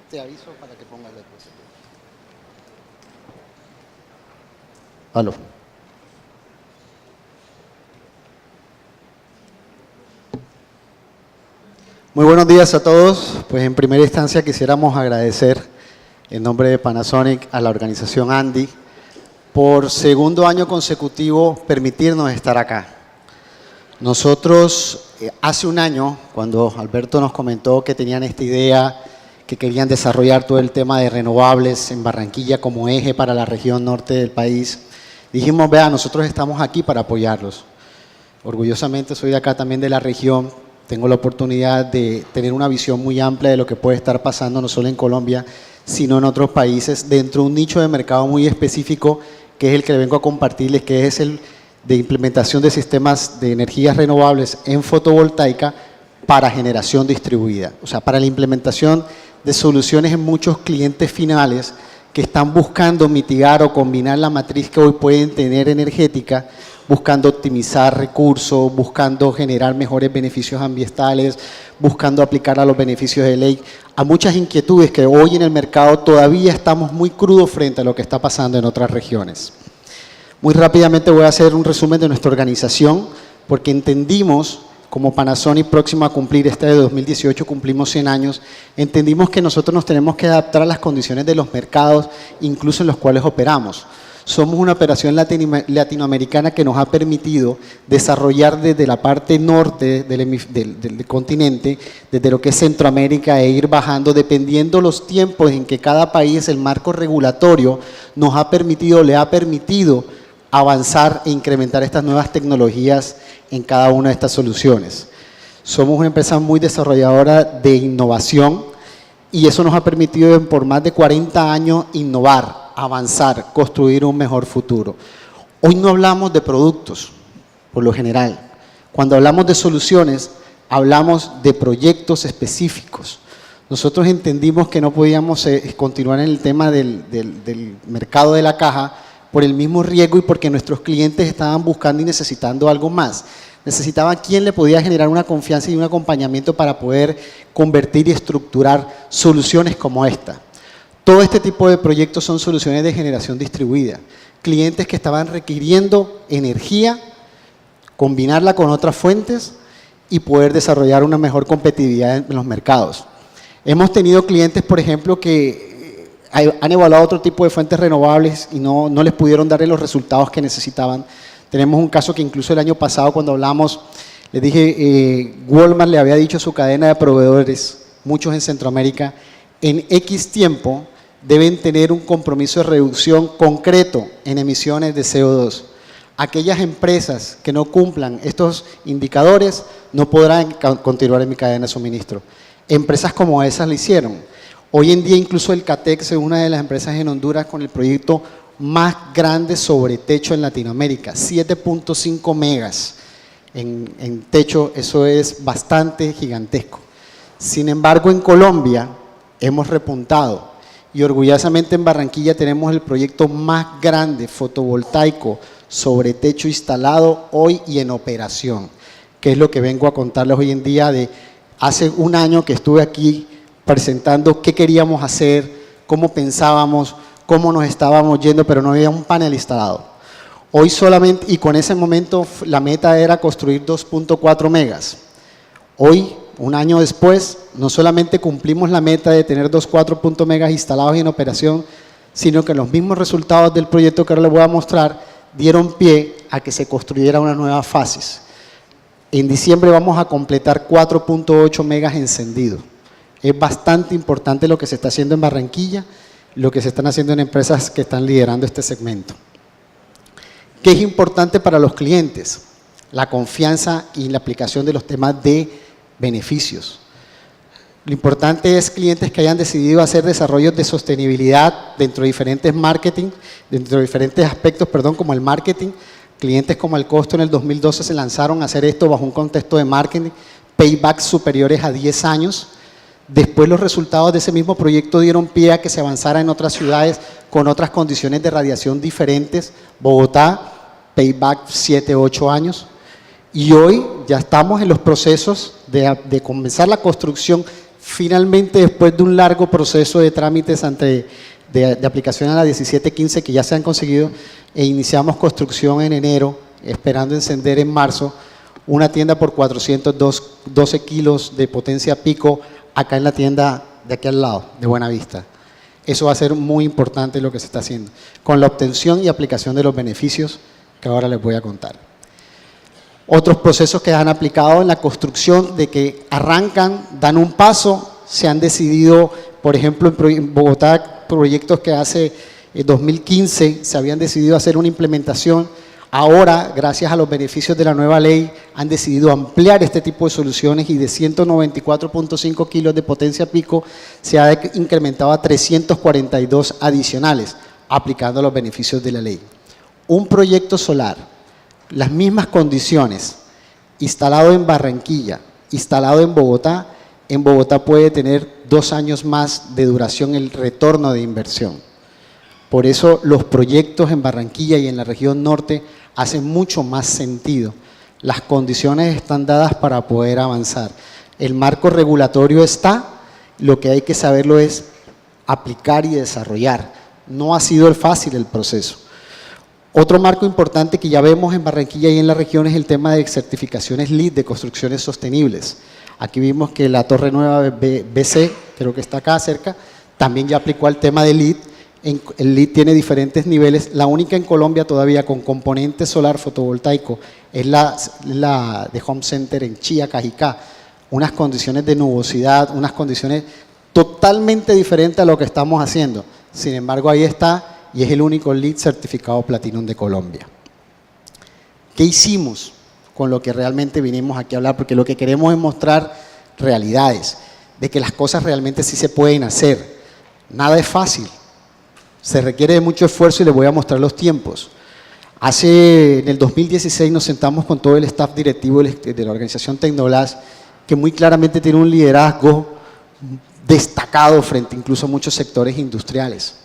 Te aviso para que pongas la diapositiva. Aló. Muy buenos días a todos. Pues en primera instancia quisiéramos agradecer en nombre de Panasonic a la organización ANDI por segundo año consecutivo permitirnos estar acá. Nosotros hace un año, cuando Alberto nos comentó que tenían esta idea, que querían desarrollar todo el tema de renovables en Barranquilla como eje para la región norte del país, dijimos, vea, nosotros estamos aquí para apoyarlos. Orgullosamente soy de acá también de la región, tengo la oportunidad de tener una visión muy amplia de lo que puede estar pasando no solo en Colombia, sino en otros países, dentro de un nicho de mercado muy específico, que es el que le vengo a compartirles, que es el de implementación de sistemas de energías renovables en fotovoltaica para generación distribuida. O sea, para la implementación de soluciones en muchos clientes finales que están buscando mitigar o combinar la matriz que hoy pueden tener energética, buscando optimizar recursos, buscando generar mejores beneficios ambientales, buscando aplicar a los beneficios de ley, a muchas inquietudes que hoy en el mercado todavía estamos muy crudos frente a lo que está pasando en otras regiones. Muy rápidamente voy a hacer un resumen de nuestra organización, porque entendimos, como Panasonic próximo a cumplir, este de 2018 cumplimos 100 años, entendimos que nosotros nos tenemos que adaptar a las condiciones de los mercados, incluso en los cuales operamos. Somos una operación latinoamericana que nos ha permitido desarrollar desde la parte norte del continente, desde lo que es Centroamérica, e ir bajando dependiendo los tiempos en que cada país, el marco regulatorio, nos ha permitido, le ha permitido avanzar e incrementar estas nuevas tecnologías en cada una de estas soluciones. Somos una empresa muy desarrolladora de innovación y eso nos ha permitido por más de 40 años innovar, avanzar, construir un mejor futuro. Hoy no hablamos de productos, por lo general. Cuando hablamos de soluciones, hablamos de proyectos específicos. Nosotros entendimos que no podíamos continuar en el tema del mercado de la caja por el mismo riesgo y porque nuestros clientes estaban buscando y necesitando algo más. Necesitaban quien le podía generar una confianza y un acompañamiento para poder convertir y estructurar soluciones como esta. Todo este tipo de proyectos son soluciones de generación distribuida. Clientes que estaban requiriendo energía, combinarla con otras fuentes y poder desarrollar una mejor competitividad en los mercados. Hemos tenido clientes, por ejemplo, que han evaluado otro tipo de fuentes renovables y no les pudieron darle los resultados que necesitaban. Tenemos un caso que incluso el año pasado cuando hablamos, les dije, Walmart le había dicho a su cadena de proveedores, muchos en Centroamérica, en X tiempo deben tener un compromiso de reducción concreto en emisiones de CO2. Aquellas empresas que no cumplan estos indicadores no podrán continuar en mi cadena de suministro. Empresas como esas lo hicieron. Hoy en día incluso el CATEX es una de las empresas en Honduras con el proyecto más grande sobre techo en Latinoamérica, 7.5 megas en techo, eso es bastante gigantesco. Sin embargo, en Colombia hemos repuntado y orgullosamente en Barranquilla tenemos el proyecto más grande fotovoltaico sobre techo instalado hoy y en operación, que es lo que vengo a contarles hoy en día de hace un año que estuve aquí presentando qué queríamos hacer, cómo pensábamos, cómo nos estábamos yendo, pero no había un panel instalado. Hoy solamente, y con ese momento la meta era construir 2.4 megas. Hoy, un año después, no solamente cumplimos la meta de tener 2.4 megas instalados y en operación, sino que los mismos resultados del proyecto que ahora les voy a mostrar dieron pie a que se construyera unas nuevas fases. En diciembre vamos a completar 4.8 megas encendidos. Es bastante importante lo que se está haciendo en Barranquilla, lo que se están haciendo en empresas que están liderando este segmento. ¿Qué es importante para los clientes? La confianza y la aplicación de los temas de beneficios. Lo importante es clientes que hayan decidido hacer desarrollos de sostenibilidad dentro de diferentes aspectos, como el marketing. Clientes como el Costo en el 2012 se lanzaron a hacer esto bajo un contexto de marketing, paybacks superiores a 10 años. Después los resultados de ese mismo proyecto dieron pie a que se avanzara en otras ciudades con otras condiciones de radiación diferentes. Bogotá, payback 7, 8 años. Y hoy ya estamos en los procesos de comenzar la construcción Finalmente, después de un largo proceso de trámites de aplicación a la 1715 que ya se han conseguido, iniciamos construcción en enero, esperando encender en marzo una tienda por 412 kilos de potencia pico acá en la tienda de aquí al lado, de Buenavista. Eso va a ser muy importante lo que se está haciendo, con la obtención y aplicación de los beneficios que ahora les voy a contar. Otros procesos que han aplicado en la construcción, de que arrancan, dan un paso, se han decidido, por ejemplo, en Bogotá, proyectos que hace 2015 se habían decidido hacer una implementación. Ahora, gracias a los beneficios de la nueva ley, han decidido ampliar este tipo de soluciones y de 194.5 kilos de potencia pico se ha incrementado a 342 adicionales, aplicando los beneficios de la ley. Un proyecto solar, las mismas condiciones, instalado en Barranquilla, instalado en Bogotá puede tener 2 años más de duración el retorno de inversión. Por eso los proyectos en Barranquilla y en la región norte hacen mucho más sentido. Las condiciones están dadas para poder avanzar. El marco regulatorio está, lo que hay que saberlo es aplicar y desarrollar. No ha sido fácil el proceso. Otro marco importante que ya vemos en Barranquilla y en la región es el tema de certificaciones LEED de construcciones sostenibles. Aquí vimos que la Torre Nueva BC, creo que está acá cerca, también ya aplicó el tema de LEED. El LEED tiene diferentes niveles. La única en Colombia todavía con componente solar fotovoltaico es la de Home Center en Chía, Cajicá. Unas condiciones de nubosidad, unas condiciones totalmente diferentes a lo que estamos haciendo. Sin embargo, ahí está y es el único LEED certificado Platinum de Colombia. ¿Qué hicimos con lo que realmente vinimos aquí a hablar? Porque lo que queremos es mostrar realidades, de que las cosas realmente sí se pueden hacer. Nada es fácil. Se requiere de mucho esfuerzo y les voy a mostrar los tiempos. En el 2016 nos sentamos con todo el staff directivo de la organización Tecnoglass, que muy claramente tiene un liderazgo destacado frente incluso a muchos sectores industriales.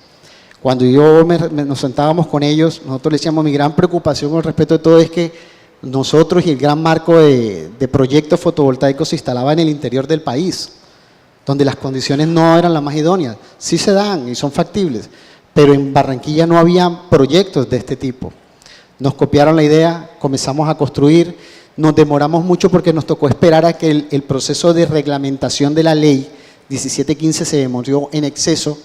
Cuando nos sentábamos con ellos, nosotros les decíamos, mi gran preocupación con respecto a todo es que nosotros y el gran marco de proyectos fotovoltaicos se instalaba en el interior del país, donde las condiciones no eran las más idóneas. Sí se dan y son factibles, pero en Barranquilla no había proyectos de este tipo. Nos copiaron la idea, comenzamos a construir, nos demoramos mucho porque nos tocó esperar a que el proceso de reglamentación de la ley 1715 se demoró en exceso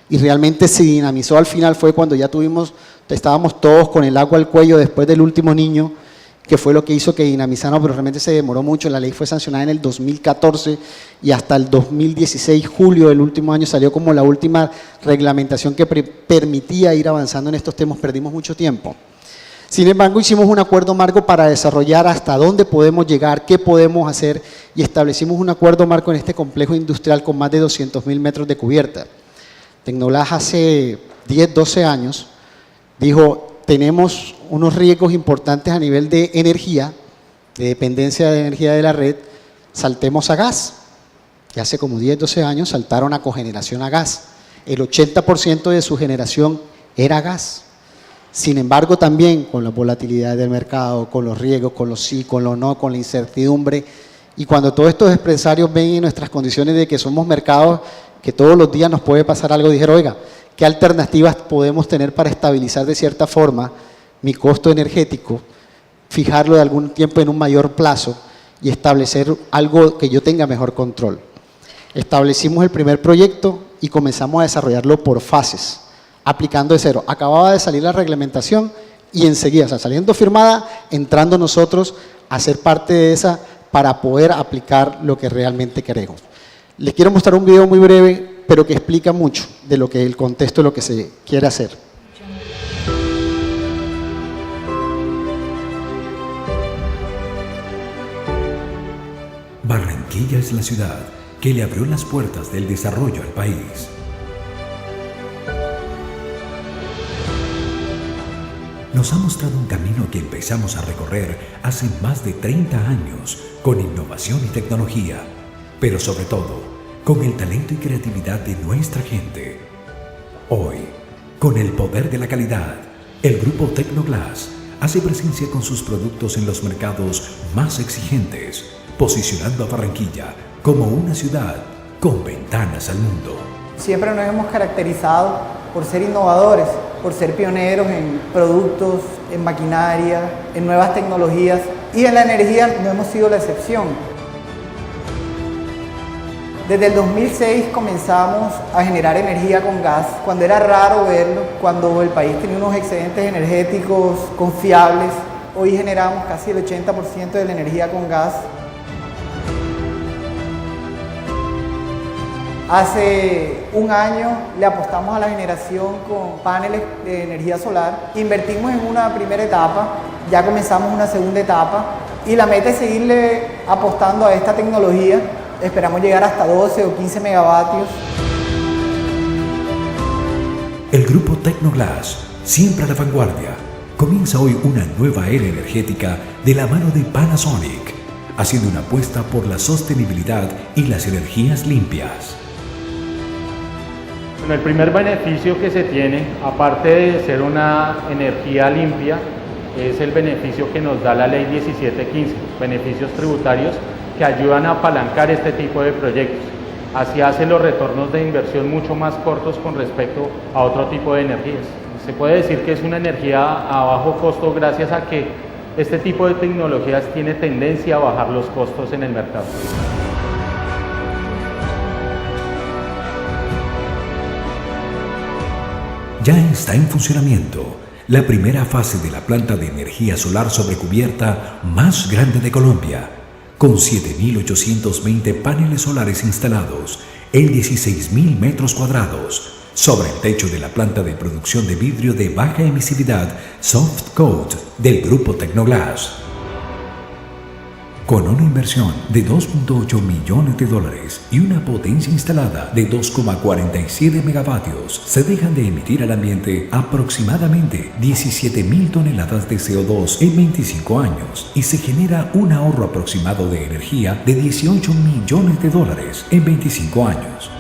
y realmente se dinamizó al final. Fue cuando ya estábamos todos con el agua al cuello después del último niño, que fue lo que hizo que dinamizaran, pero realmente se demoró mucho. La ley fue sancionada en el 2014 y hasta el 2016, julio del último año, salió como la última reglamentación que permitía ir avanzando en estos temas. Perdimos mucho tiempo. Sin embargo, hicimos un acuerdo marco para desarrollar hasta dónde podemos llegar, qué podemos hacer, y establecimos un acuerdo marco en este complejo industrial con más de 200.000 metros de cubierta. Tecnoglass hace 10, 12 años dijo, tenemos unos riesgos importantes a nivel de energía, de dependencia de energía de la red, saltemos a gas. Y hace como 10, 12 años saltaron a cogeneración a gas. El 80% de su generación era gas. Sin embargo, también con la volatilidad del mercado, con los riesgos, con los sí, con los no, con la incertidumbre, y cuando todos estos empresarios ven en nuestras condiciones de que somos mercados, que todos los días nos puede pasar algo, dijeron, oiga, ¿qué alternativas podemos tener para estabilizar de cierta forma mi costo energético, fijarlo de algún tiempo en un mayor plazo y establecer algo que yo tenga mejor control? Establecimos el primer proyecto y comenzamos a desarrollarlo por fases, aplicando de cero. Acababa de salir la reglamentación y enseguida, o sea, saliendo firmada, entrando nosotros a ser parte de esa para poder aplicar lo que realmente queremos. Les quiero mostrar un video muy breve, pero que explica mucho de lo que el contexto de lo que se quiere hacer. Barranquilla es la ciudad que le abrió las puertas del desarrollo al país. Nos ha mostrado un camino que empezamos a recorrer hace más de 30 años con innovación y tecnología, pero sobre todo con el talento y creatividad de nuestra gente. Hoy, con el poder de la calidad, el grupo Tecnoglass hace presencia con sus productos en los mercados más exigentes, posicionando a Barranquilla como una ciudad con ventanas al mundo. Siempre nos hemos caracterizado por ser innovadores, por ser pioneros en productos, en maquinaria, en nuevas tecnologías, y en la energía no hemos sido la excepción. Desde el 2006 comenzamos a generar energía con gas, cuando era raro verlo, cuando el país tenía unos excedentes energéticos confiables. Hoy generamos casi el 80% de la energía con gas. Hace un año le apostamos a la generación con paneles de energía solar. Invertimos en una primera etapa, ya comenzamos una segunda etapa y la meta es seguirle apostando a esta tecnología. Esperamos llegar hasta 12 o 15 megavatios. El grupo Tecnoglass, siempre a la vanguardia, comienza hoy una nueva era energética de la mano de Panasonic, haciendo una apuesta por la sostenibilidad y las energías limpias. Bueno, el primer beneficio que se tiene, aparte de ser una energía limpia, es el beneficio que nos da la ley 1715, beneficios tributarios que ayudan a apalancar este tipo de proyectos. Así hace los retornos de inversión mucho más cortos con respecto a otro tipo de energías. Se puede decir que es una energía a bajo costo gracias a que este tipo de tecnologías tiene tendencia a bajar los costos en el mercado. Ya está en funcionamiento la primera fase de la planta de energía solar sobre cubierta más grande de Colombia, con 7.820 paneles solares instalados en 16.000 metros cuadrados sobre el techo de la planta de producción de vidrio de baja emisividad Softcoat del grupo Tecnoglass. Con una inversión de $2.8 millones y una potencia instalada de 2,47 megavatios, se dejan de emitir al ambiente aproximadamente 17.000 toneladas de CO2 en 25 años y se genera un ahorro aproximado de energía de $18 millones en 25 años.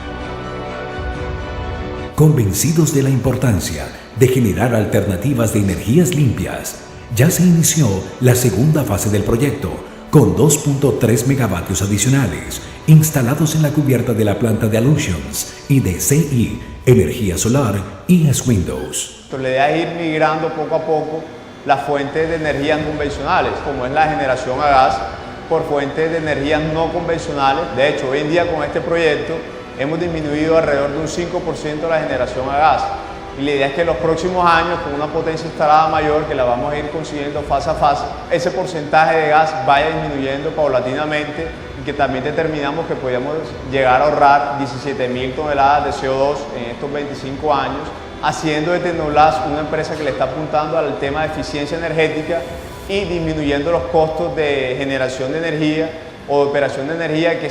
Convencidos de la importancia de generar alternativas de energías limpias, ya se inició la segunda fase del proyecto, con 2.3 megavatios adicionales instalados en la cubierta de la planta de Allusions y de CI, Energía Solar y S-Windows. La idea es ir migrando poco a poco las fuentes de energía no convencionales, como es la generación a gas, por fuentes de energía no convencionales. De hecho, hoy en día con este proyecto hemos disminuido alrededor de un 5% la generación a gas. Y la idea es que en los próximos años, con una potencia instalada mayor, que la vamos a ir consiguiendo fase a fase, ese porcentaje de gas vaya disminuyendo paulatinamente y que también determinamos que podemos llegar a ahorrar 17.000 toneladas de CO2 en estos 25 años, haciendo de Tecnoglass una empresa que le está apuntando al tema de eficiencia energética y disminuyendo los costos de generación de energía o de operación de energía que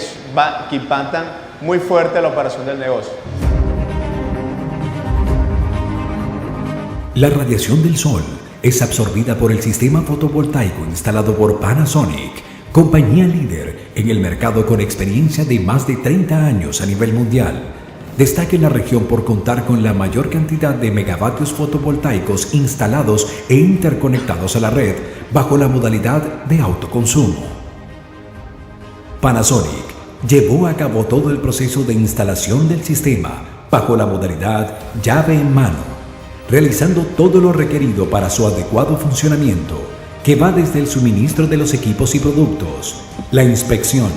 impactan muy fuerte la operación del negocio. La radiación del sol es absorbida por el sistema fotovoltaico instalado por Panasonic, compañía líder en el mercado con experiencia de más de 30 años a nivel mundial. Destaca en la región por contar con la mayor cantidad de megavatios fotovoltaicos instalados e interconectados a la red bajo la modalidad de autoconsumo. Panasonic llevó a cabo todo el proceso de instalación del sistema bajo la modalidad llave en mano, realizando todo lo requerido para su adecuado funcionamiento, que va desde el suministro de los equipos y productos, la inspección,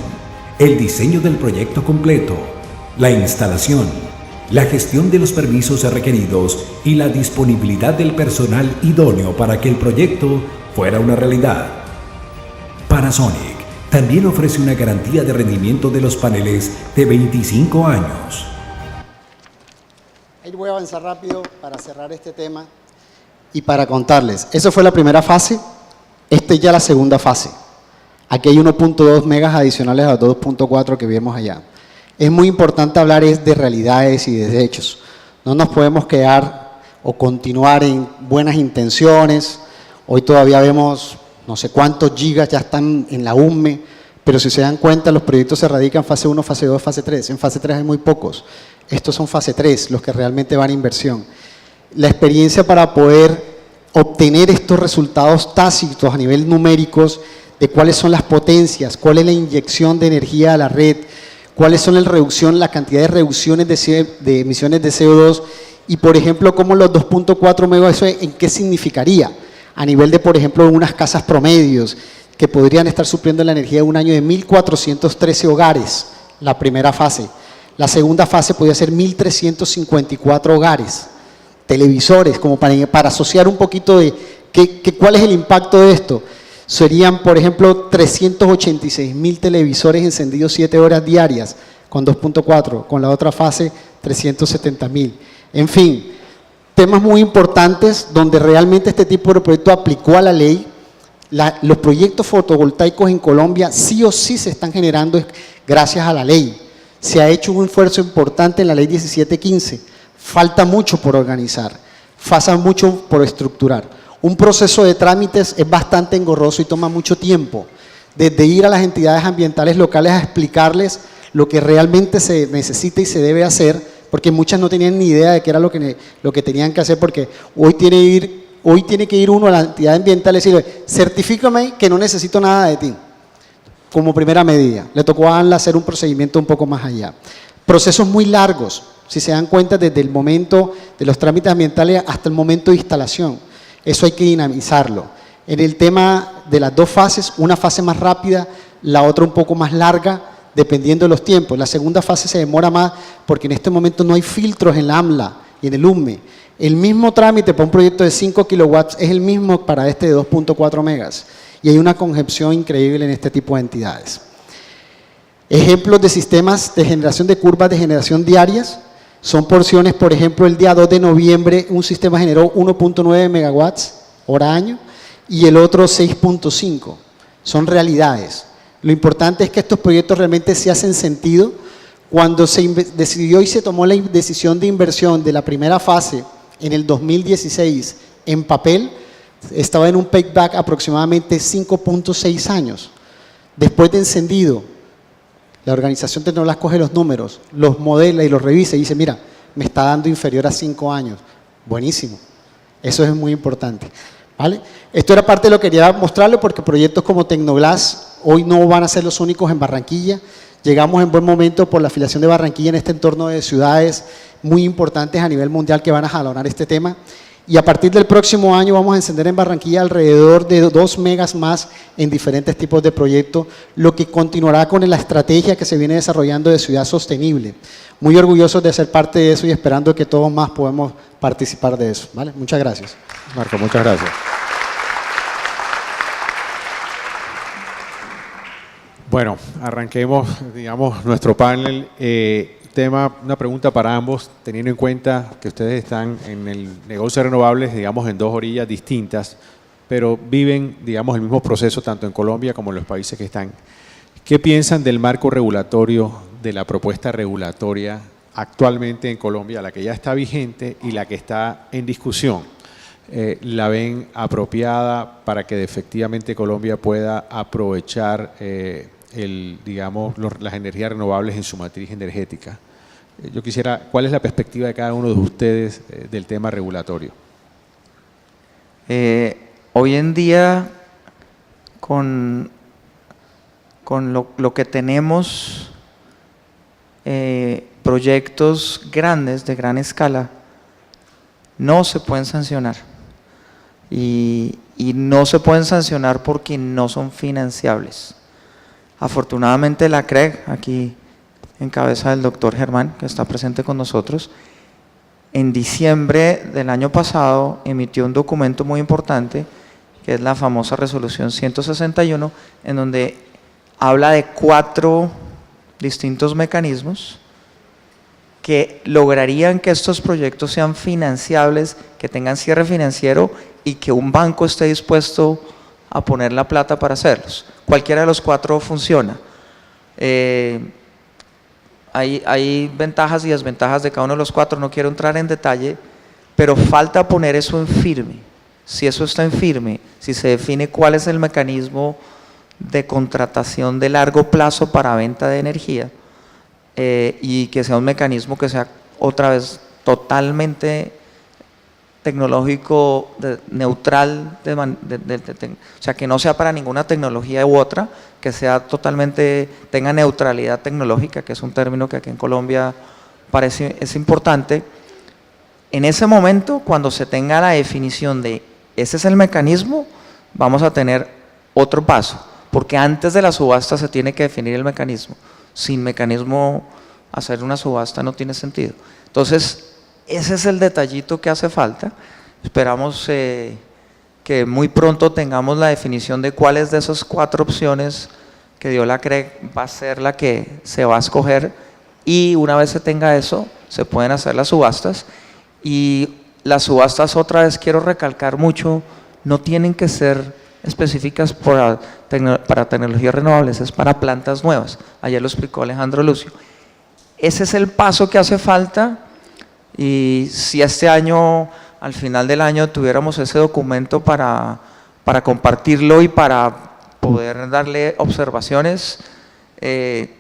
el diseño del proyecto completo, la instalación, la gestión de los permisos requeridos y la disponibilidad del personal idóneo para que el proyecto fuera una realidad. Panasonic también ofrece una garantía de rendimiento de los paneles de 25 años. Ahí voy a avanzar rápido para cerrar este tema y para contarles. Eso fue la primera fase, esta es ya la segunda fase. Aquí hay 1.2 megas adicionales a 2.4 que vimos allá. Es muy importante hablar de realidades y de hechos. No nos podemos quedar o continuar en buenas intenciones. Hoy todavía vemos no sé cuántos gigas ya están en la UME, pero si se dan cuenta los proyectos se radican en fase 1, fase 2, fase 3. En fase 3 hay muy pocos. Estos son fase 3, los que realmente van a inversión. La experiencia para poder obtener estos resultados tácitos a nivel numéricos de cuáles son las potencias, cuál es la inyección de energía a la red, cuáles son la cantidad de reducciones de emisiones de CO2 y, por ejemplo, cómo los 2.4 megawatts, ¿en qué significaría? A nivel de, por ejemplo, unas casas promedios que podrían estar supliendo la energía de un año de 1.413 hogares, la primera fase. La segunda fase podría ser 1.354 hogares, televisores, como para asociar un poquito de cuál es el impacto de esto. Serían, por ejemplo, 386.000 televisores encendidos 7 horas diarias con 2.4, con la otra fase 370.000. En fin, temas muy importantes donde realmente este tipo de proyecto aplicó a la ley. Los proyectos fotovoltaicos en Colombia sí o sí se están generando gracias a la ley. Se ha hecho un esfuerzo importante en la ley 1715. Falta mucho por organizar, falta mucho por estructurar. Un proceso de trámites es bastante engorroso y toma mucho tiempo. Desde ir a las entidades ambientales locales a explicarles lo que realmente se necesita y se debe hacer, porque muchas no tenían ni idea de qué era lo que tenían que hacer, porque hoy tiene que ir uno a la entidad ambiental y decirle, certifícame que no necesito nada de ti, como primera medida. Le tocó a ANLA hacer un procedimiento un poco más allá. Procesos muy largos, si se dan cuenta, desde el momento de los trámites ambientales hasta el momento de instalación. Eso hay que dinamizarlo. En el tema de las dos fases, una fase más rápida, la otra un poco más larga, dependiendo de los tiempos. La segunda fase se demora más porque en este momento no hay filtros en la AMLA y en el UMME. El mismo trámite para un proyecto de 5 kilowatts es el mismo para este de 2.4 megas. Y hay una concepción increíble en este tipo de entidades. Ejemplos de sistemas de generación de curvas de generación diarias. Son porciones, por ejemplo, el día 2 de noviembre un sistema generó 1.9 megawatts hora año y el otro 6.5. Son realidades. Lo importante es que estos proyectos realmente se hacen sentido. Cuando se decidió y se tomó la decisión de inversión de la primera fase en el 2016 en papel, estaba en un payback aproximadamente 5.6 años. Después de encendido, la organización Tecnolab coge los números, los modela y los revisa y dice, mira, me está dando inferior a 5 años. Buenísimo. Eso es muy importante. ¿Vale? Esto era parte de lo que quería mostrarle porque proyectos como Tecnoglass hoy no van a ser los únicos en Barranquilla. Llegamos en buen momento por la afiliación de Barranquilla en este entorno de ciudades muy importantes a nivel mundial que van a jalonar este tema. Y a partir del próximo año vamos a encender en Barranquilla alrededor de 2 megas más en diferentes tipos de proyectos, lo que continuará con la estrategia que se viene desarrollando de ciudad sostenible. Muy orgullosos de ser parte de eso y esperando que todos más podamos participar de eso. ¿Vale? Muchas gracias. Marco, muchas gracias. Bueno, arranquemos, digamos, nuestro panel. Una pregunta para ambos, teniendo en cuenta que ustedes están en el negocio de renovables, digamos, en dos orillas distintas, pero viven, digamos, el mismo proceso tanto en Colombia como en los países que están. ¿Qué piensan del marco regulatorio, de la propuesta regulatoria actualmente en Colombia, la que ya está vigente y la que está en discusión? ¿La ven apropiada para que efectivamente Colombia pueda aprovechar las energías renovables en su matriz energética? Yo quisiera, ¿cuál es la perspectiva de cada uno de ustedes del tema regulatorio? Hoy en día, con lo que tenemos, proyectos grandes, de gran escala, no se pueden sancionar. Y no se pueden sancionar porque no son financiables. Afortunadamente la CREG, aquí en cabeza del doctor Germán, que está presente con nosotros, en diciembre del año pasado emitió un documento muy importante, que es la famosa resolución 161, en donde habla de 4 distintos mecanismos que lograrían que estos proyectos sean financiables, que tengan cierre financiero y que un banco esté dispuesto a poner la plata para hacerlos. Cualquiera de los 4 funciona. Hay ventajas y desventajas de cada uno de los 4, no quiero entrar en detalle, pero falta poner eso en firme. Si eso está en firme, si se define cuál es el mecanismo de contratación de largo plazo para venta de energía, y que sea un mecanismo que sea otra vez totalmente tecnológico, neutral, o sea, que no sea para ninguna tecnología u otra, que sea totalmente, tenga neutralidad tecnológica, que es un término que aquí en Colombia es importante. En ese momento, cuando se tenga la definición de ese es el mecanismo, vamos a tener otro paso, porque antes de la subasta se tiene que definir el mecanismo. Sin mecanismo, hacer una subasta no tiene sentido. Entonces, ese es el detallito que hace falta. Esperamos que muy pronto tengamos la definición de cuáles de esas 4 opciones que dio la CREC va a ser la que se va a escoger, y una vez se tenga eso, se pueden hacer las subastas. Y las subastas, otra vez quiero recalcar mucho, no tienen que ser específicas para tecnologías renovables, es para plantas nuevas. Ayer lo explicó Alejandro Lucio. Ese es el paso que hace falta, y si este año, al final del año, tuviéramos ese documento para compartirlo y para poder darle observaciones,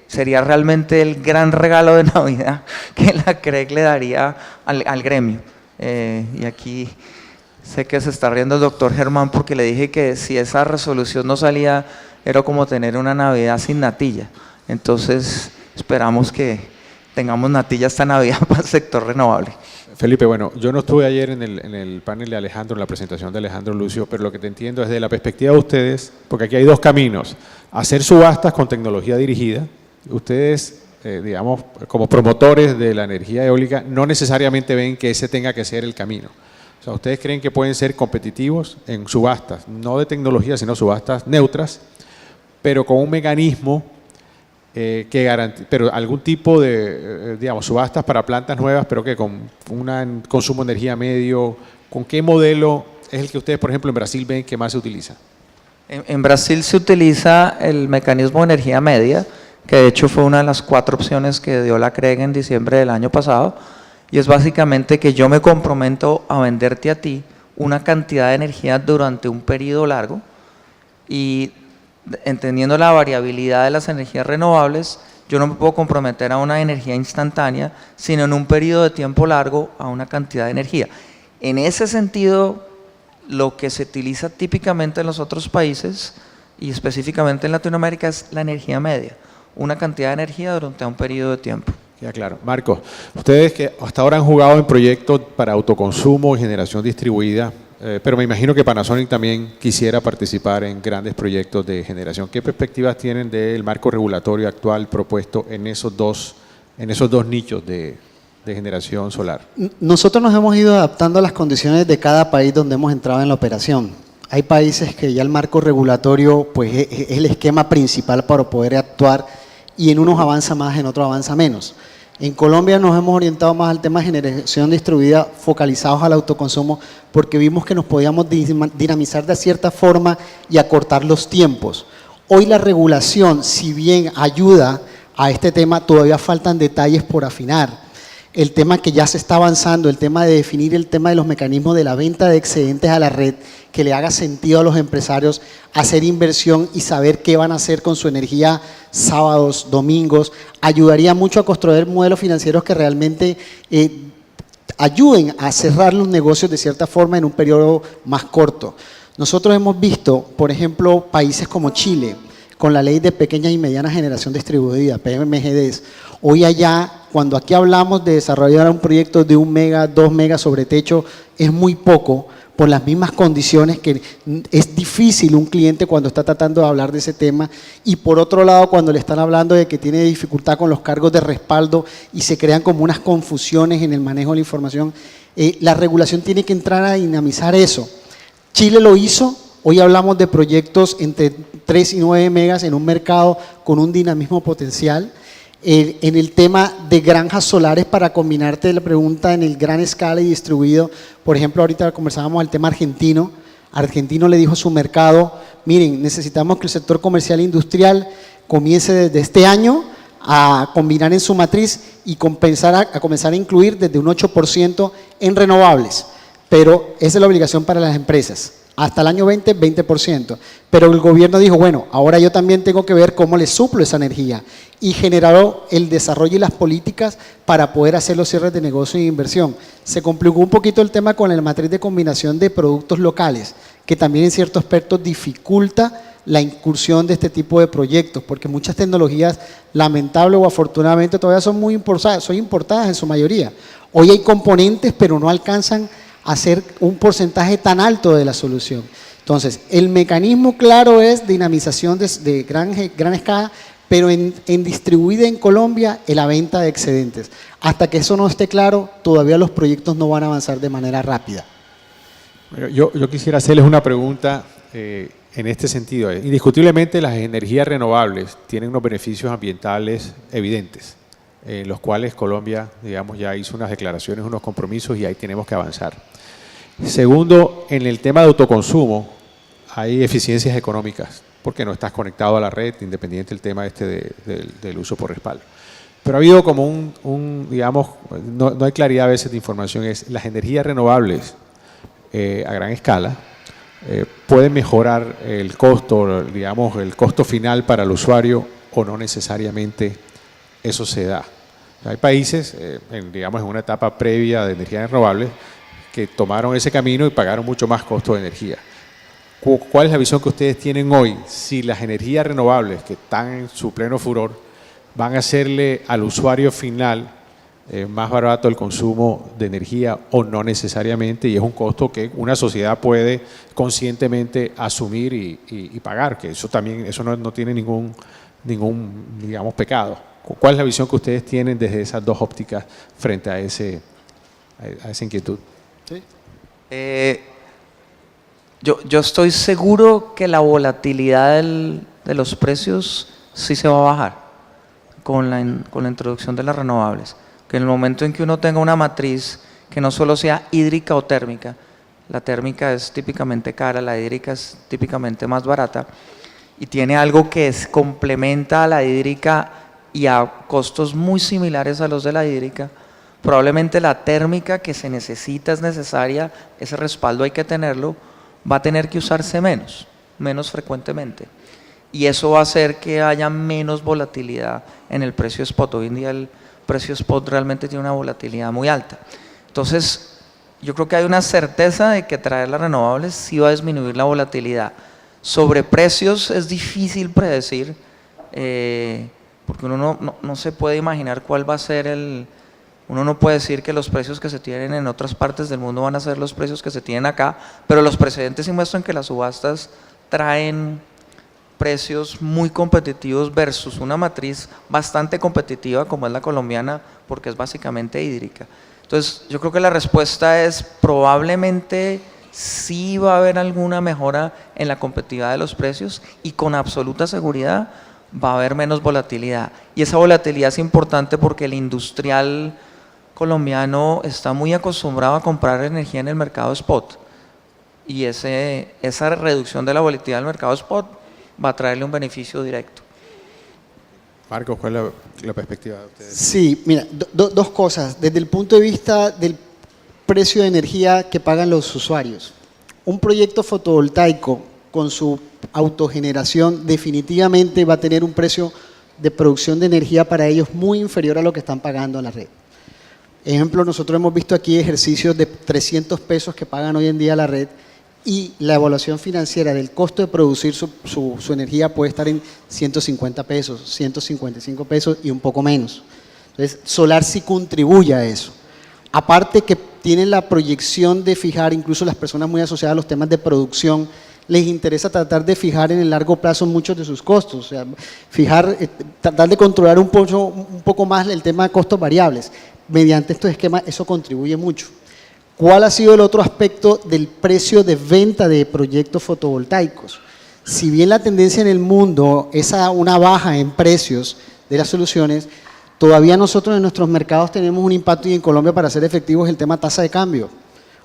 sería realmente el gran regalo de Navidad que la CREC le daría al gremio. Y aquí sé que se está riendo el doctor Germán porque le dije que si esa resolución no salía era como tener una Navidad sin natilla. Entonces esperamos que tengamos natilla esta Navidad para el sector renovable. Felipe, bueno, yo no estuve ayer en el panel de Alejandro, en la presentación de Alejandro Lucio, pero lo que te entiendo es de la perspectiva de ustedes, porque aquí hay 2 caminos: hacer subastas con tecnología dirigida. Ustedes, digamos, como promotores de la energía eólica, no necesariamente ven que ese tenga que ser el camino. O sea, ustedes creen que pueden ser competitivos en subastas, no de tecnología, sino subastas neutras, pero con un mecanismo que garantice, pero algún tipo de, digamos, subastas para plantas nuevas, pero que con un consumo de energía medio. ¿Con qué modelo es el que ustedes, por ejemplo, en Brasil ven que más se utiliza? En Brasil se utiliza el mecanismo de energía media, que de hecho fue una de las 4 opciones que dio la CREG en diciembre del año pasado, y es básicamente que yo me comprometo a venderte a ti una cantidad de energía durante un periodo largo, y entendiendo la variabilidad de las energías renovables, yo no me puedo comprometer a una energía instantánea, sino en un periodo de tiempo largo a una cantidad de energía. En ese sentido, lo que se utiliza típicamente en los otros países y específicamente en Latinoamérica es la energía media, una cantidad de energía durante un periodo de tiempo. Ya, claro. Marcos, ustedes que hasta ahora han jugado en proyectos para autoconsumo y generación distribuida, pero me imagino que Panasonic también quisiera participar en grandes proyectos de generación. ¿Qué perspectivas tienen del marco regulatorio actual propuesto en esos dos nichos de generación solar? Nosotros nos hemos ido adaptando a las condiciones de cada país donde hemos entrado en la operación. Hay países que ya el marco regulatorio pues, es el esquema principal para poder actuar, y en unos avanza más, en otros avanza menos. En Colombia nos hemos orientado más al tema de generación distribuida, focalizados al autoconsumo, porque vimos que nos podíamos dinamizar de cierta forma y acortar los tiempos. Hoy la regulación, si bien ayuda a este tema, todavía faltan detalles por afinar. El tema que ya se está avanzando, el tema de definir el tema de los mecanismos de la venta de excedentes a la red, que le haga sentido a los empresarios hacer inversión y saber qué van a hacer con su energía sábados, domingos, ayudaría mucho a construir modelos financieros que realmente ayuden a cerrar los negocios de cierta forma en un periodo más corto. Nosotros hemos visto, por ejemplo, países como Chile, con la ley de pequeña y mediana generación distribuida, PMGDs. Hoy allá, cuando aquí hablamos de desarrollar un proyecto de 1 mega, 2 megas sobre techo, es muy poco, por las mismas condiciones que es difícil un cliente cuando está tratando de hablar de ese tema, y por otro lado cuando le están hablando de que tiene dificultad con los cargos de respaldo y se crean como unas confusiones en el manejo de la información, la regulación tiene que entrar a dinamizar eso. Chile lo hizo. Hoy hablamos de proyectos entre 3 y 9 megas en un mercado con un dinamismo potencial. En el tema de granjas solares, para combinarte la pregunta en el gran escala y distribuido, por ejemplo, ahorita conversábamos el tema argentino. Argentino le dijo a su mercado, miren, necesitamos que el sector comercial e industrial comience desde este año a combinar en su matriz y comenzar a incluir desde un 8% en renovables, pero esa es la obligación para las empresas. Hasta el año 20, 20%. Pero el gobierno dijo, bueno, ahora yo también tengo que ver cómo les suplo esa energía, y generó el desarrollo y las políticas para poder hacer los cierres de negocio e inversión. Se complicó un poquito el tema con la matriz de combinación de productos locales, que también en ciertos aspectos dificulta la incursión de este tipo de proyectos, porque muchas tecnologías, lamentable o afortunadamente, todavía son muy importadas en su mayoría. Hoy hay componentes, pero no alcanzan a ser un porcentaje tan alto de la solución. Entonces, el mecanismo claro es dinamización de gran escala, pero en distribuida en Colombia en la venta de excedentes. Hasta que eso no esté claro, todavía los proyectos no van a avanzar de manera rápida. Bueno, yo quisiera hacerles una pregunta en este sentido. Indiscutiblemente las energías renovables tienen unos beneficios ambientales evidentes, los cuales Colombia, digamos, ya hizo unas declaraciones, unos compromisos y ahí tenemos que avanzar. Segundo, en el tema de autoconsumo hay eficiencias económicas, porque no estás conectado a la red, independiente del tema del uso por respaldo. Pero ha habido como digamos, no hay claridad a veces de información, es las energías renovables a gran escala pueden mejorar el costo, digamos, el costo final para el usuario o no necesariamente eso se da. Hay países, digamos, en una etapa previa de energías renovables que tomaron ese camino y pagaron mucho más costo de energía. ¿Cuál es la visión que ustedes tienen hoy? Si las energías renovables que están en su pleno furor van a hacerle al usuario final más barato el consumo de energía o no necesariamente, y es un costo que una sociedad puede conscientemente asumir y pagar, que eso también no tiene ningún, digamos, pecado. ¿Cuál es la visión que ustedes tienen desde esas dos ópticas frente a esa inquietud? ¿Sí? Yo estoy seguro que la volatilidad de los precios sí se va a bajar con la introducción de las renovables. Que en el momento en que uno tenga una matriz que no solo sea hídrica o térmica, la térmica es típicamente cara, la hídrica es típicamente más barata, y tiene algo que complementa a la hídrica y a costos muy similares a los de la hídrica, probablemente la térmica que se necesita, es necesaria, ese respaldo hay que tenerlo, va a tener que usarse menos frecuentemente. Y eso va a hacer que haya menos volatilidad en el precio spot. Hoy en día el precio spot realmente tiene una volatilidad muy alta. Entonces, yo creo que hay una certeza de que traer las renovables sí va a disminuir la volatilidad. Sobre precios es difícil predecir, porque uno no se puede imaginar cuál va a ser uno no puede decir que los precios que se tienen en otras partes del mundo van a ser los precios que se tienen acá, pero los precedentes sí muestran que las subastas traen precios muy competitivos versus una matriz bastante competitiva como es la colombiana, porque es básicamente hídrica. Entonces, yo creo que la respuesta es probablemente sí va a haber alguna mejora en la competitividad de los precios y con absoluta seguridad va a haber menos volatilidad. Y esa volatilidad es importante porque el industrial colombiano está muy acostumbrado a comprar energía en el mercado spot y esa reducción de la volatilidad del mercado spot va a traerle un beneficio directo. Marcos, ¿cuál es la perspectiva de ustedes? Sí, mira, dos cosas. Desde el punto de vista del precio de energía que pagan los usuarios, un proyecto fotovoltaico con su autogeneración definitivamente va a tener un precio de producción de energía para ellos muy inferior a lo que están pagando en la red. Ejemplo, nosotros hemos visto aquí ejercicios de 300 pesos que pagan hoy en día la red y la evaluación financiera del costo de producir su energía puede estar en 150 pesos, 155 pesos y un poco menos. Entonces, solar sí contribuye a eso. Aparte que tienen la proyección de fijar, incluso las personas muy asociadas a los temas de producción, les interesa tratar de fijar en el largo plazo muchos de sus costos, o sea, tratar de controlar un poco más el tema de costos variables. Mediante estos esquemas eso contribuye mucho. ¿Cuál ha sido el otro aspecto del precio de venta de proyectos fotovoltaicos? Si bien la tendencia en el mundo es a una baja en precios de las soluciones, todavía nosotros en nuestros mercados tenemos un impacto y en Colombia para ser efectivos el tema tasa de cambio.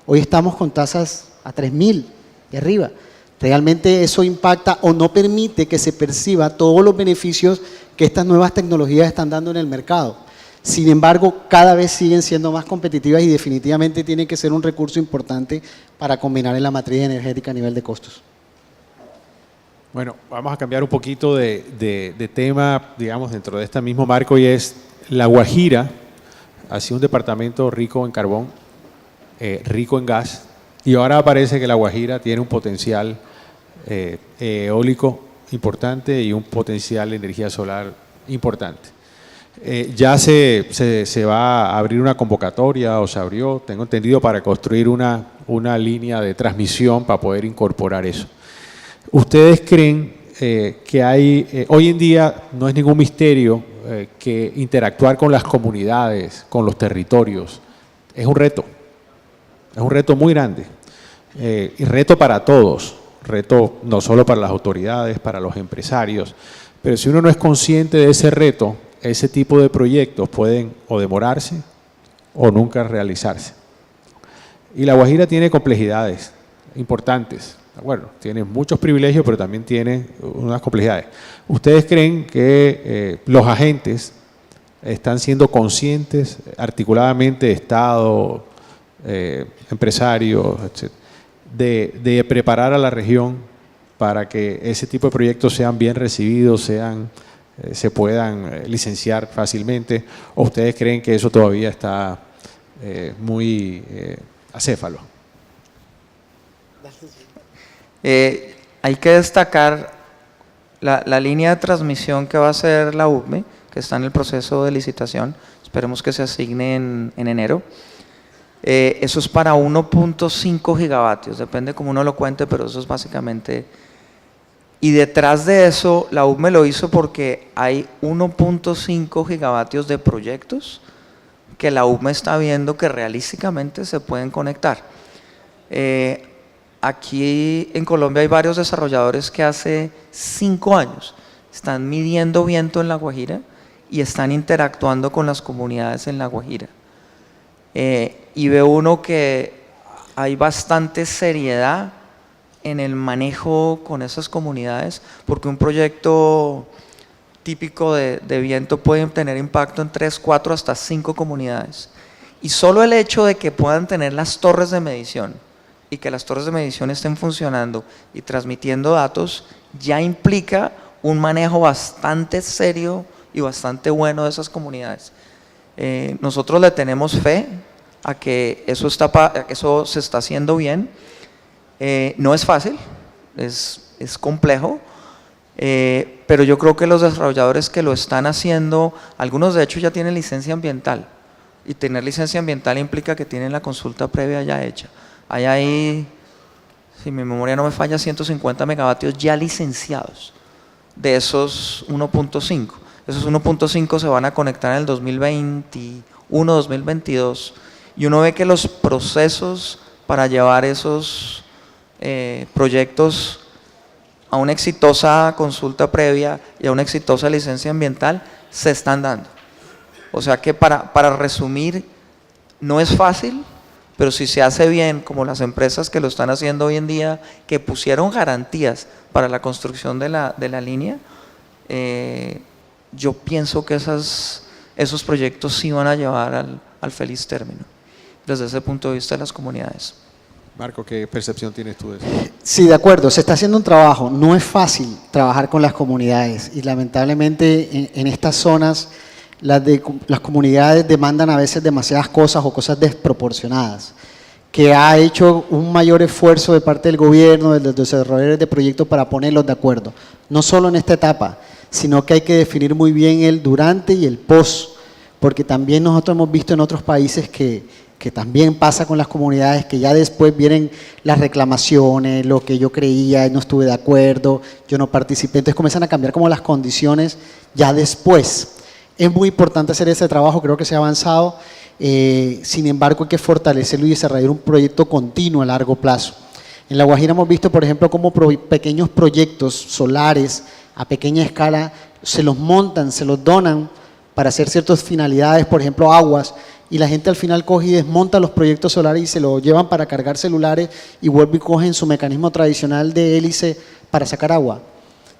Hoy estamos con tasas a 3.000 y arriba. Realmente eso impacta o no permite que se perciba todos los beneficios que estas nuevas tecnologías están dando en el mercado. Sin embargo, cada vez siguen siendo más competitivas y definitivamente tienen que ser un recurso importante para combinar en la matriz energética a nivel de costos. Bueno, vamos a cambiar un poquito de tema, digamos, dentro de este mismo marco, y es La Guajira, ha sido un departamento rico en carbón, rico en gas, y ahora parece que La Guajira tiene un potencial eólico importante y un potencial de energía solar importante. Ya se va a abrir una convocatoria, o se abrió, tengo entendido, para construir una línea de transmisión para poder incorporar eso. ¿Ustedes creen que hay, hoy en día no es ningún misterio que interactuar con las comunidades, con los territorios, es un reto muy grande, y reto para todos, reto no solo para las autoridades, para los empresarios, pero si uno no es consciente de ese reto, ese tipo de proyectos pueden o demorarse o nunca realizarse. Y La Guajira tiene complejidades importantes. Bueno, tiene muchos privilegios, pero también tiene unas complejidades. ¿Ustedes creen que los agentes están siendo conscientes articuladamente, Estado, empresarios, etcétera, de preparar a la región para que ese tipo de proyectos sean bien recibidos, se puedan licenciar fácilmente? ¿O ustedes creen que eso todavía está muy acéfalo? Hay que destacar la línea de transmisión que va a ser la UCME, que está en el proceso de licitación. Esperemos que se asigne en enero. Eso es para 1.5 gigavatios, depende cómo uno lo cuente, pero eso es básicamente. Y detrás de eso, la UCME lo hizo porque hay 1.5 gigavatios de proyectos que la UCME está viendo que realísticamente se pueden conectar. Aquí en Colombia hay varios desarrolladores que hace 5 años están midiendo viento en La Guajira y están interactuando con las comunidades en La Guajira. Y ve uno que hay bastante seriedad en el manejo con esas comunidades, porque un proyecto típico de viento puede tener impacto en 3, 4, hasta 5 comunidades. Y solo el hecho de que puedan tener las torres de medición y que las torres de medición estén funcionando y transmitiendo datos, ya implica un manejo bastante serio y bastante bueno de esas comunidades. Nosotros le tenemos fe a que eso se está haciendo bien. No es fácil, es complejo, pero yo creo que los desarrolladores que lo están haciendo, algunos de hecho ya tienen licencia ambiental, y tener licencia ambiental implica que tienen la consulta previa ya hecha. Hay ahí, si mi memoria no me falla, 150 megavatios ya licenciados de esos 1.5. Esos 1.5 se van a conectar en el 2021, 2022, y uno ve que los procesos para llevar esos proyectos a una exitosa consulta previa y a una exitosa licencia ambiental se están dando. O sea que para resumir, no es fácil, pero si se hace bien, como las empresas que lo están haciendo hoy en día, que pusieron garantías para la construcción de la línea, yo pienso que esos proyectos sí van a llevar al feliz término, desde ese punto de vista de las comunidades. Marco, ¿qué percepción tienes tú de eso? Sí, de acuerdo, se está haciendo un trabajo. No es fácil trabajar con las comunidades y lamentablemente en estas zonas las comunidades demandan a veces demasiadas cosas o cosas desproporcionadas, que ha hecho un mayor esfuerzo de parte del gobierno, de los desarrolladores de proyectos para ponerlos de acuerdo, no solo en esta etapa, sino que hay que definir muy bien el durante y el post, porque también nosotros hemos visto en otros países que también pasa con las comunidades, que ya después vienen las reclamaciones, lo que yo creía, no estuve de acuerdo, yo no participé, entonces comienzan a cambiar como las condiciones ya después. Es muy importante hacer ese trabajo, creo que se ha avanzado, sin embargo hay que fortalecerlo y desarrollar un proyecto continuo a largo plazo. En La Guajira hemos visto, por ejemplo, cómo pequeños proyectos solares a pequeña escala se los montan, se los donan para hacer ciertas finalidades, por ejemplo aguas, y la gente al final coge y desmonta los proyectos solares y se los llevan para cargar celulares y vuelven y cogen su mecanismo tradicional de hélice para sacar agua.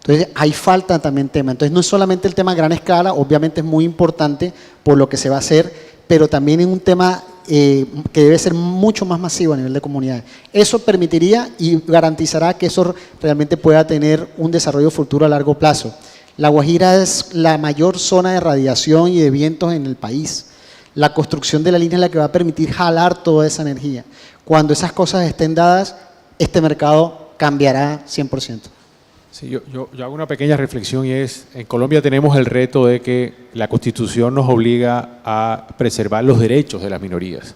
Entonces ahí falta también tema. Entonces no es solamente el tema a gran escala, obviamente es muy importante por lo que se va a hacer, pero también es un tema que debe ser mucho más masivo a nivel de comunidades. Eso permitiría y garantizará que eso realmente pueda tener un desarrollo futuro a largo plazo. La Guajira es la mayor zona de radiación y de vientos en el país. La construcción de la línea es la que va a permitir jalar toda esa energía. Cuando esas cosas estén dadas, este mercado cambiará 100%. Sí, yo hago una pequeña reflexión y es, en Colombia tenemos el reto de que la Constitución nos obliga a preservar los derechos de las minorías,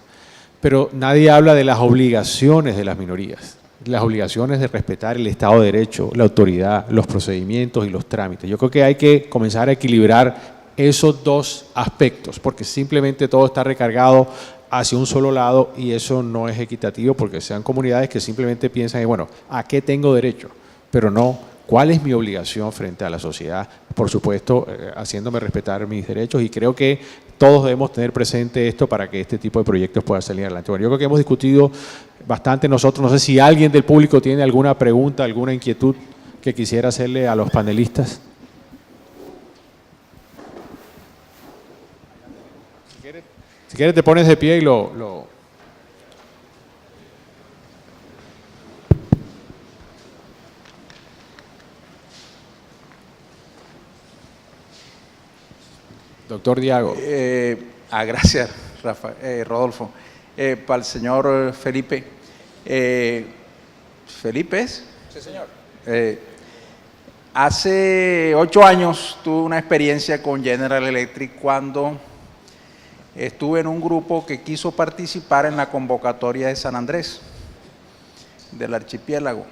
pero nadie habla de las obligaciones de las minorías, las obligaciones de respetar el Estado de Derecho, la autoridad, los procedimientos y los trámites. Yo creo que hay que comenzar a equilibrar esos dos aspectos, porque simplemente todo está recargado hacia un solo lado y eso no es equitativo, porque sean comunidades que simplemente piensan, bueno, ¿a qué tengo derecho? Pero no, ¿cuál es mi obligación frente a la sociedad? Por supuesto, haciéndome respetar mis derechos, y creo que todos debemos tener presente esto para que este tipo de proyectos puedan salir adelante. Bueno, yo creo que hemos discutido bastante nosotros. No sé si alguien del público tiene alguna pregunta, alguna inquietud que quisiera hacerle a los panelistas. Si quieres te pones de pie y lo... Doctor Diago. Gracias, Rodolfo. Para el señor Felipe. ¿Felipe es? Sí, señor. Hace 8 años tuve una experiencia con General Electric cuando estuve en un grupo que quiso participar en la convocatoria de San Andrés, del archipiélago.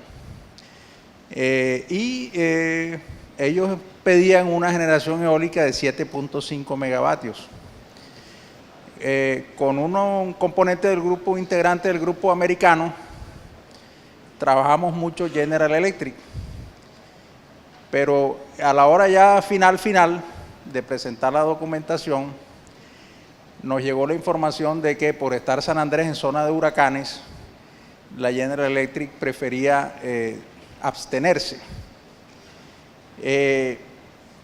Ellos pedían una generación eólica de 7.5 megavatios. Con un componente del grupo, integrante del grupo americano, trabajamos mucho General Electric. Pero a la hora ya final de presentar la documentación, nos llegó la información de que por estar San Andrés en zona de huracanes, la General Electric prefería abstenerse.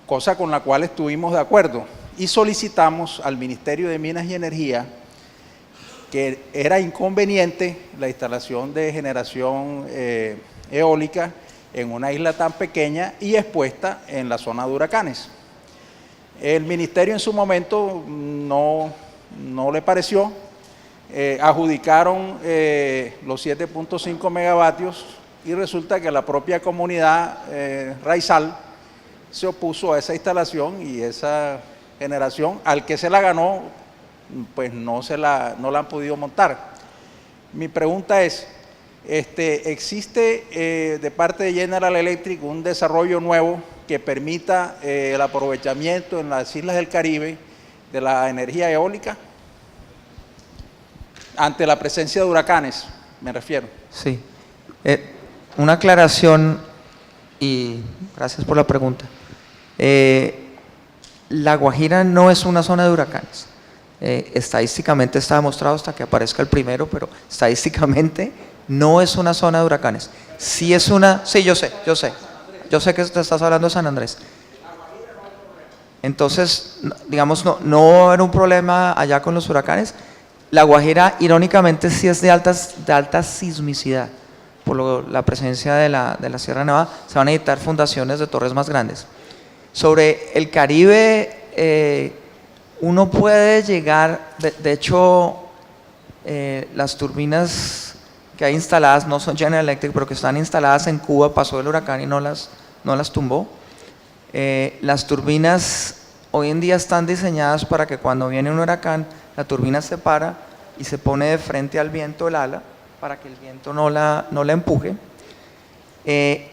Cosa con la cual estuvimos de acuerdo y solicitamos al Ministerio de Minas y Energía que era inconveniente la instalación de generación eólica en una isla tan pequeña y expuesta en la zona de huracanes. El Ministerio en su momento no le pareció, adjudicaron los 7.5 megavatios y resulta que la propia comunidad raizal se opuso a esa instalación y esa generación, al que se la ganó, pues no la han podido montar. Mi pregunta es, ¿existe de parte de General Electric un desarrollo nuevo que permita el aprovechamiento en las islas del Caribe de la energía eólica ante la presencia de huracanes, me refiero? Sí. Una aclaración y gracias por la pregunta. La Guajira no es una zona de huracanes. Estadísticamente está demostrado hasta que aparezca el primero, pero estadísticamente no es una zona de huracanes. Sí es una... Sí, yo sé que te estás hablando de San Andrés. Entonces, digamos, no era un problema allá con los huracanes. La Guajira, irónicamente, sí es de alta sismicidad. Por la presencia de la Sierra Nevada, se van a necesitar fundaciones de torres más grandes. Sobre el Caribe, uno puede llegar, de hecho, las turbinas que hay instaladas no son General Electric, pero que están instaladas en Cuba, pasó el huracán y no las tumbó. Las turbinas hoy en día están diseñadas para que cuando viene un huracán, la turbina se para y se pone de frente al viento el ala, para que el viento no la empuje,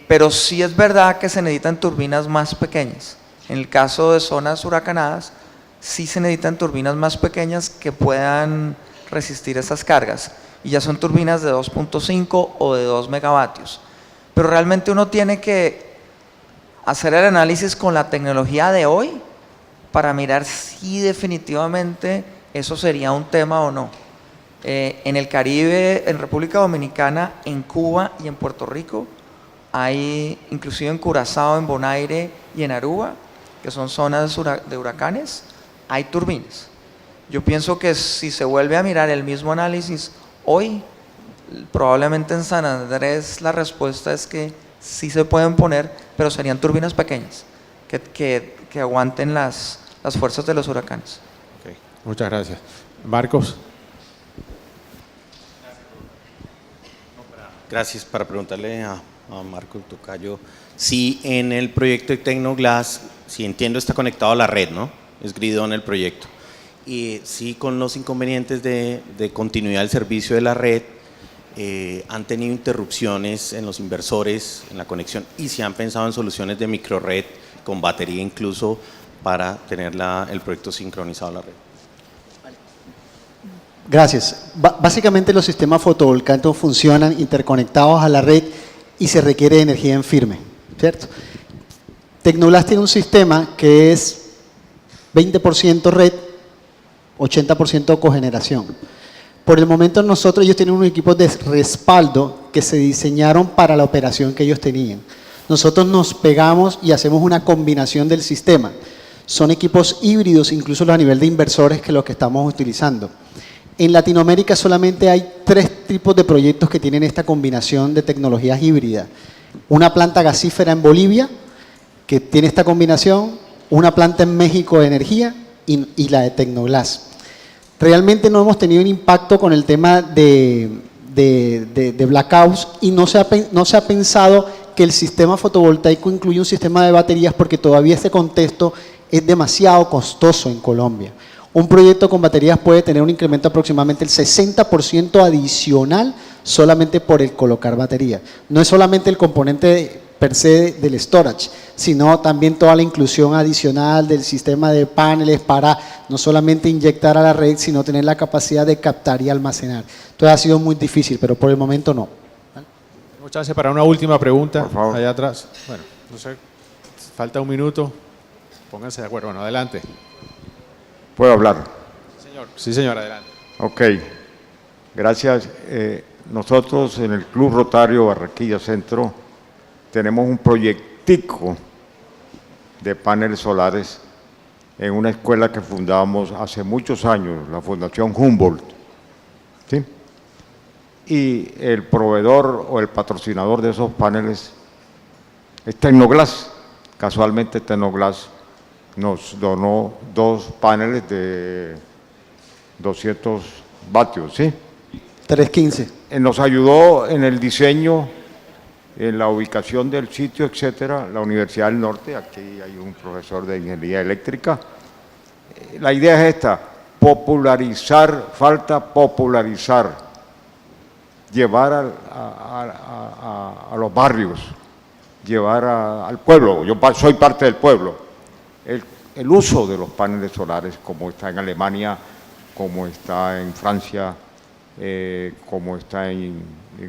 pero sí es verdad que se necesitan turbinas más pequeñas. En el caso de zonas huracanadas, sí se necesitan turbinas más pequeñas que puedan resistir esas cargas, y ya son turbinas de 2.5 o de 2 megavatios. Pero realmente uno tiene que hacer el análisis con la tecnología de hoy para mirar si definitivamente eso sería un tema o no. En el Caribe, en República Dominicana, en Cuba y en Puerto Rico, hay, inclusive en Curazao, en Bonaire y en Aruba, que son zonas de huracanes, hay turbinas. Yo pienso que si se vuelve a mirar el mismo análisis hoy, probablemente en San Andrés la respuesta es que sí se pueden poner, pero serían turbinas pequeñas, que aguanten las fuerzas de los huracanes. Okay. Muchas gracias. Marcos. Gracias. Para preguntarle a Marco Tocayo. Sí, en el proyecto de Tecnoglass, si entiendo, está conectado a la red, ¿no? Es grid-on el proyecto. Y sí, con los inconvenientes de continuidad del servicio de la red, han tenido interrupciones en los inversores, en la conexión, y se han pensado en soluciones de microred con batería incluso para tener el proyecto sincronizado a la red. Gracias. Básicamente los sistemas fotovoltaicos funcionan interconectados a la red y se requiere energía en firme, ¿cierto? Tecnoglass tiene un sistema que es 20% red, 80% cogeneración. Por el momento ellos tienen unos equipos de respaldo que se diseñaron para la operación que ellos tenían. Nosotros nos pegamos y hacemos una combinación del sistema. Son equipos híbridos, incluso a nivel de inversores, que los que estamos utilizando. En Latinoamérica solamente hay 3 tipos de proyectos que tienen esta combinación de tecnologías híbridas. Una planta gasífera en Bolivia, que tiene esta combinación, una planta en México de energía y la de Tecnoglass. Realmente no hemos tenido un impacto con el tema de blackouts y no se ha pensado que el sistema fotovoltaico incluye un sistema de baterías porque todavía este contexto es demasiado costoso en Colombia. Un proyecto con baterías puede tener un incremento aproximadamente del 60% adicional solamente por el colocar batería. No es solamente el componente per se del storage, sino también toda la inclusión adicional del sistema de paneles para no solamente inyectar a la red, sino tener la capacidad de captar y almacenar. Entonces ha sido muy difícil, pero por el momento no. Tenemos chance para una última pregunta, por favor. Allá atrás. Bueno, no sé, falta un minuto. Pónganse de acuerdo. Bueno, adelante. ¿Puedo hablar? Señor. Sí, señor, adelante. Ok, gracias. Nosotros en el Club Rotario Barranquilla Centro tenemos un proyectico de paneles solares en una escuela que fundamos hace muchos años, la Fundación Humboldt, ¿sí? Y el proveedor o el patrocinador de esos paneles es Tecnoglass. Casualmente Tecnoglass nos donó 2 paneles de 200 vatios, ¿sí? 315. Nos ayudó en el diseño, en la ubicación del sitio, etcétera, la Universidad del Norte. Aquí hay un profesor de ingeniería eléctrica. La idea es esta: popularizar, falta popularizar, llevar a los barrios, llevar al pueblo. Yo soy parte del pueblo. El uso de los paneles solares, como está en Alemania, como está en Francia, como está en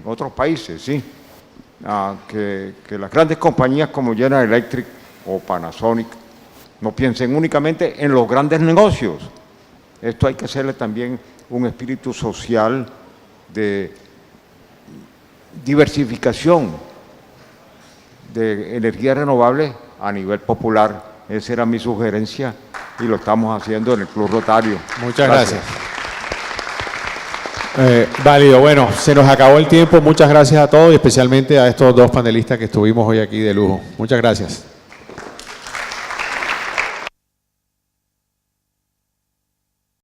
otros países, ¿sí? Que las grandes compañías como General Electric o Panasonic no piensen únicamente en los grandes negocios. Esto hay que hacerle también un espíritu social de diversificación de energía renovable a nivel popular. Esa era mi sugerencia y lo estamos haciendo en el Club Rotario. Muchas gracias. Válido. Bueno, se nos acabó el tiempo. Muchas gracias a todos y especialmente a estos 2 panelistas que estuvimos hoy aquí de lujo. Muchas gracias.